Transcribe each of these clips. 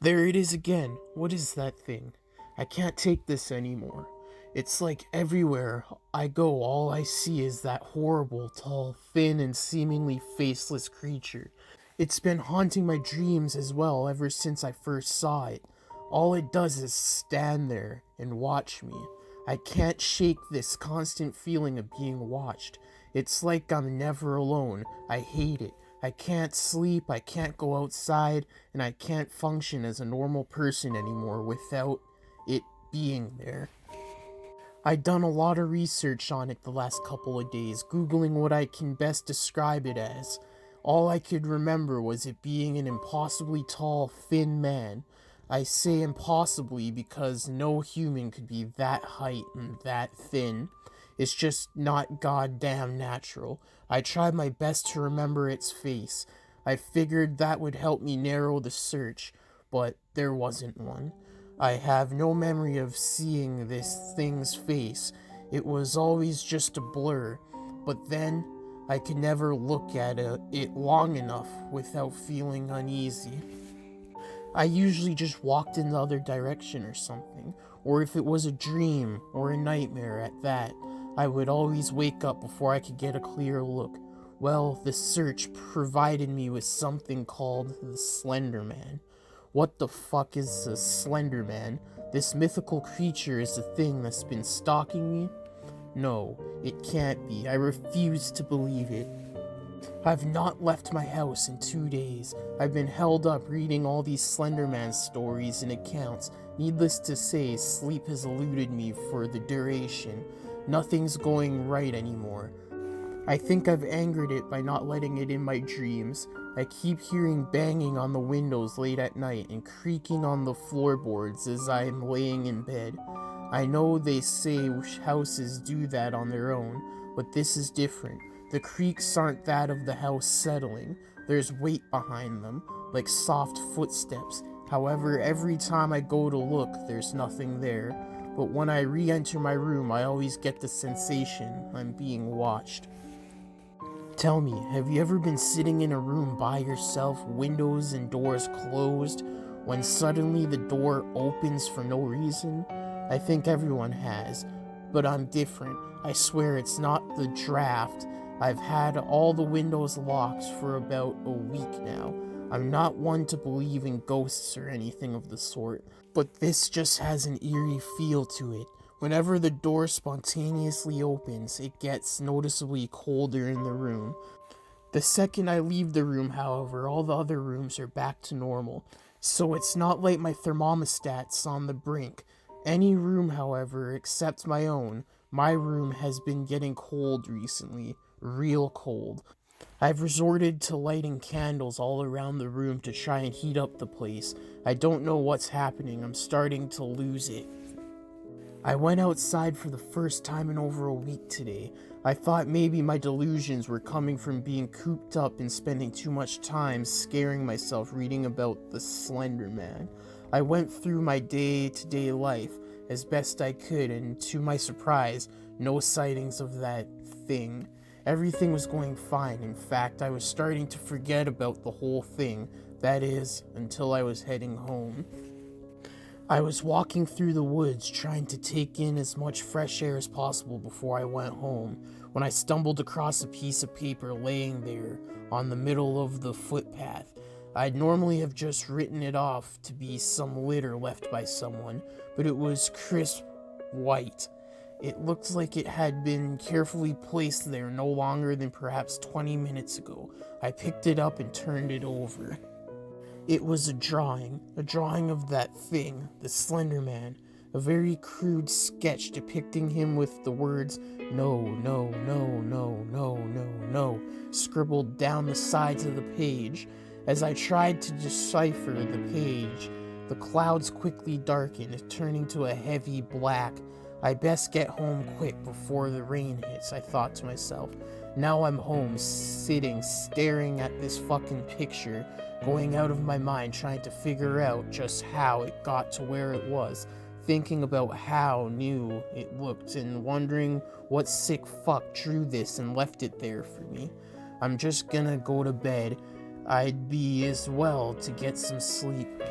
There it is again. What is that thing? I can't take this anymore. It's like everywhere I go, all I see is that horrible, tall, thin, and seemingly faceless creature. It's been haunting my dreams as well ever since I first saw it. All it does is stand there and watch me. I can't shake this constant feeling of being watched. It's like I'm never alone. I hate it. I can't sleep, I can't go outside, and I can't function as a normal person anymore without it being there. I'd done a lot of research on it the last couple of days, googling what I can best describe it as. All I could remember was it being an impossibly tall, thin man. I say impossibly because no human could be that height and that thin. It's just not goddamn natural. I tried my best to remember its face. I figured that would help me narrow the search, but there wasn't one. I have no memory of seeing this thing's face. It was always just a blur, but then I could never look at it long enough without feeling uneasy. I usually just walked in the other direction or something, or if it was a dream or a nightmare at that, I would always wake up before I could get a clear look. Well, the search provided me with something called the Slenderman. What the fuck is the Slenderman? This mythical creature is the thing that's been stalking me? No, it can't be. I refuse to believe it. I've not left my house in 2 days. I've been held up reading all these Slenderman stories and accounts. Needless to say, sleep has eluded me for the duration. Nothing's going right anymore. I think I've angered it by not letting it in my dreams. I keep hearing banging on the windows late at night and creaking on the floorboards as I am laying in bed. I know they say houses do that on their own, but this is different. The creaks aren't that of the house settling. There's weight behind them, like soft footsteps. However, every time I go to look, there's nothing there. But when I re-enter my room, I always get the sensation I'm being watched. Tell me, have you ever been sitting in a room by yourself, windows and doors closed, when suddenly the door opens for no reason? I think everyone has, but I'm different. I swear it's not the draft. I've had all the windows locked for about a week now. I'm not one to believe in ghosts or anything of the sort, but this just has an eerie feel to it. Whenever the door spontaneously opens, it gets noticeably colder in the room. The second I leave the room, however, all the other rooms are back to normal, so it's not like my thermostat's on the brink. Any room, however, except my own, my room has been getting cold recently, real cold. I've resorted to lighting candles all around the room to try and heat up the place. I don't know what's happening, I'm starting to lose it. I went outside for the first time in over a week today. I thought maybe my delusions were coming from being cooped up and spending too much time scaring myself reading about the Slender Man. I went through my day-to-day life as best I could, and to my surprise, no sightings of that thing. Everything was going fine. In fact, I was starting to forget about the whole thing. That is, until I was heading home. I was walking through the woods trying to take in as much fresh air as possible before I went home when I stumbled across a piece of paper laying there on the middle of the footpath. I'd normally have just written it off to be some litter left by someone, but it was crisp white. It looked like it had been carefully placed there no longer than perhaps 20 minutes ago. I picked it up and turned it over. It was a drawing of that thing, the Slender Man, a very crude sketch depicting him with the words, "No, no, no, no, no, no, no," scribbled down the sides of the page. As I tried to decipher the page, the clouds quickly darkened, turning to a heavy black. I best get home quick before the rain hits, I thought to myself. Now I'm home, sitting, staring at this fucking picture, going out of my mind trying to figure out just how it got to where it was, thinking about how new it looked and wondering what sick fuck drew this and left it there for me. I'm just gonna go to bed. I'd be as well to get some sleep.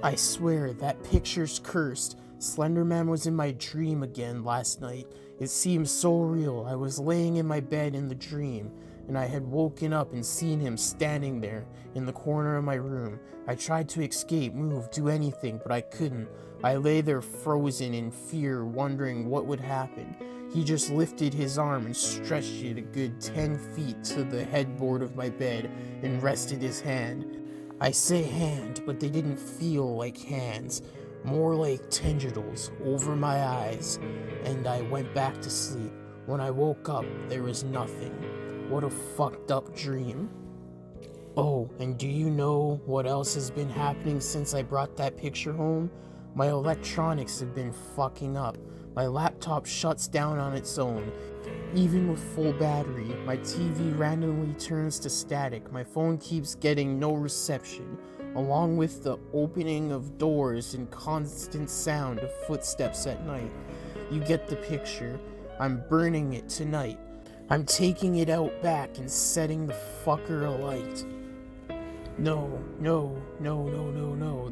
I swear, that picture's cursed. Slenderman was in my dream again last night. It seemed so real. I was laying in my bed in the dream, and I had woken up and seen him standing there in the corner of my room. I tried to escape, move, do anything, but I couldn't. I lay there frozen in fear, wondering what would happen. He just lifted his arm and stretched it a good 10 feet to the headboard of my bed and rested his hand. I say hand, but they didn't feel like hands, more like tendrils over my eyes, and I went back to sleep. When I woke up, there was nothing. What a fucked up dream. Oh, and do you know what else has been happening since I brought that picture home? My electronics have been fucking up. My laptop shuts down on its own. Even with full battery, my TV randomly turns to static. My phone keeps getting no reception, along with the opening of doors and constant sound of footsteps at night. You get the picture. I'm burning it tonight. I'm taking it out back and setting the fucker alight. No,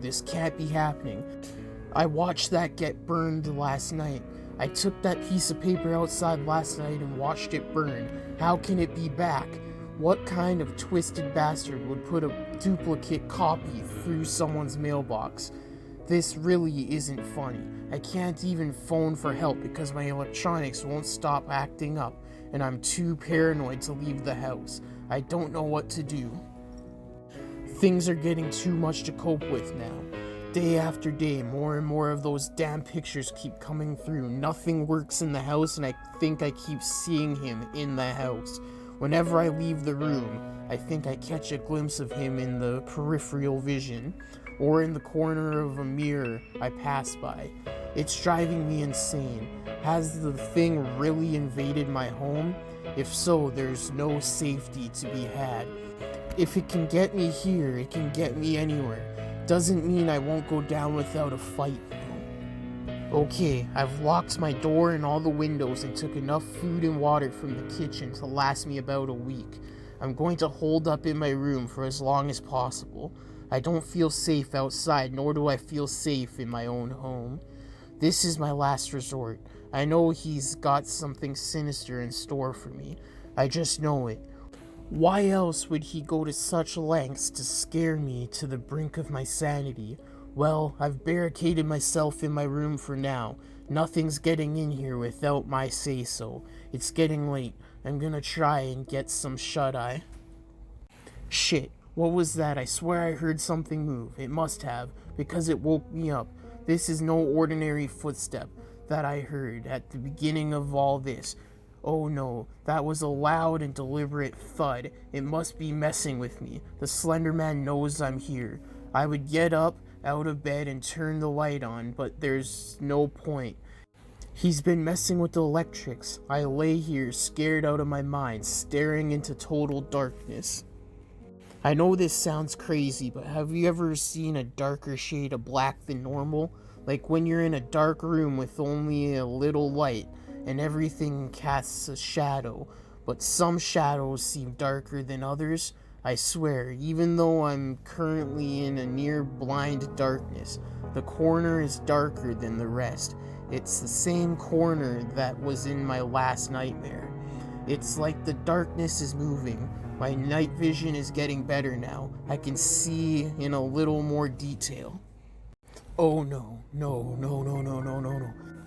this can't be happening. I watched that get burned last night. I took that piece of paper outside last night and watched it burn. How can it be back? What kind of twisted bastard would put a duplicate copy through someone's mailbox? This really isn't funny. I can't even phone for help because my electronics won't stop acting up, and I'm too paranoid to leave the house. I don't know what to do. Things are getting too much to cope with now. Day after day, more and more of those damn pictures keep coming through. Nothing works in the house, and I think I keep seeing him in the house. Whenever I leave the room, I think I catch a glimpse of him in the peripheral vision, or in the corner of a mirror I pass by. It's driving me insane. Has the thing really invaded my home? If so, there's no safety to be had. If it can get me here, it can get me anywhere. Doesn't mean I won't go down without a fight. Okay, I've locked my door and all the windows and took enough food and water from the kitchen to last me about a week. I'm going to hold up in my room for as long as possible. I don't feel safe outside, nor do I feel safe in my own home. This is my last resort. I know he's got something sinister in store for me. I just know it. Why else would he go to such lengths to scare me to the brink of my sanity? Well, I've barricaded myself in my room for now. Nothing's getting in here without my say-so. It's getting late. I'm gonna try and get some shut-eye. Shit, what was that? I swear I heard something move. It must have, because it woke me up. This is no ordinary footstep that I heard at the beginning of all this. Oh no, that was a loud and deliberate thud. It must be messing with me. The Slenderman knows I'm here. I would get up out of bed and turn the light on, but there's no point. He's been messing with the electrics. I lay here scared out of my mind, staring into total darkness. I know this sounds crazy, but have you ever seen a darker shade of black than normal? Like when you're in a dark room with only a little light, and everything casts a shadow, but some shadows seem darker than others. I swear, even though I'm currently in a near blind darkness, the corner is darker than the rest. It's the same corner that was in my last nightmare. It's like the darkness is moving. My night vision is getting better now. I can see in a little more detail. Oh no.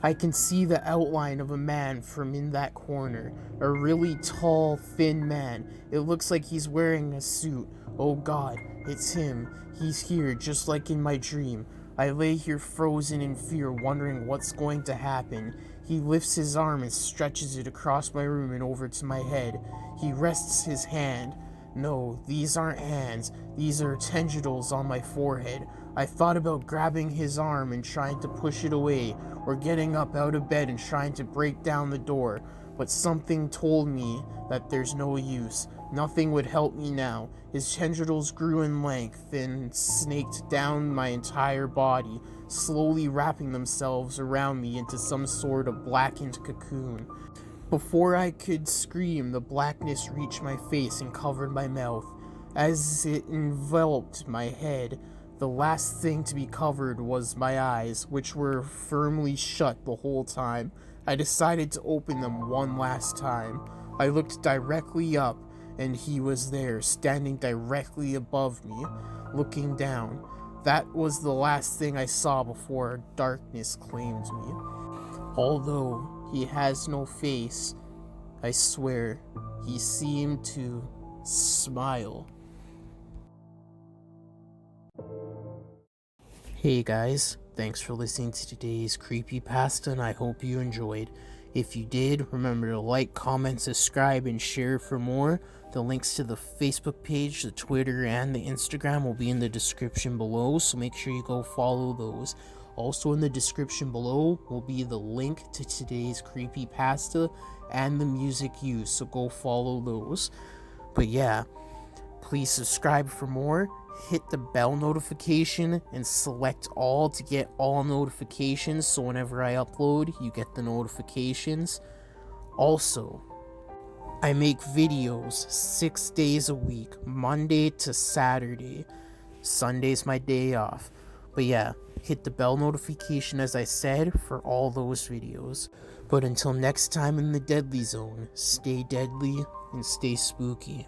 I can see the outline of a man from in that corner. A really tall, thin man. It looks like he's wearing a suit. Oh god, it's him. He's here, just like in my dream. I lay here frozen in fear, wondering what's going to happen. He lifts his arm and stretches it across my room and over to my head. He rests his hand. No, these aren't hands. These are tendrils on my forehead. I thought about grabbing his arm and trying to push it away, or getting up out of bed and trying to break down the door, but something told me that there's no use. Nothing would help me now. His tendrils grew in length and snaked down my entire body, slowly wrapping themselves around me into some sort of blackened cocoon. Before I could scream, the blackness reached my face and covered my mouth. As it enveloped my head, The last thing to be covered was my eyes, which were firmly shut the whole time. I decided to open them one last time. I looked directly up, and he was there, standing directly above me, looking down. That was the last thing I saw before darkness claimed me. Although he has no face, I swear, he seemed to smile. Hey guys, thanks for listening to today's Creepypasta, and I hope you enjoyed. If you did, remember to like, comment, subscribe, and share for more. The links to the Facebook page, the Twitter, and the Instagram will be in the description below, so make sure you go follow those. Also in the description below will be the link to today's Creepypasta and the music used, so go follow those. But yeah, please subscribe for more, hit the bell notification, and select all to get all notifications, so whenever I upload, you get the notifications. Also, I make videos 6 days a week, Monday to Saturday. Sunday's my day off. But yeah, hit the bell notification as I said for all those videos. But until next time in the Deadly Zone, stay deadly and stay spooky.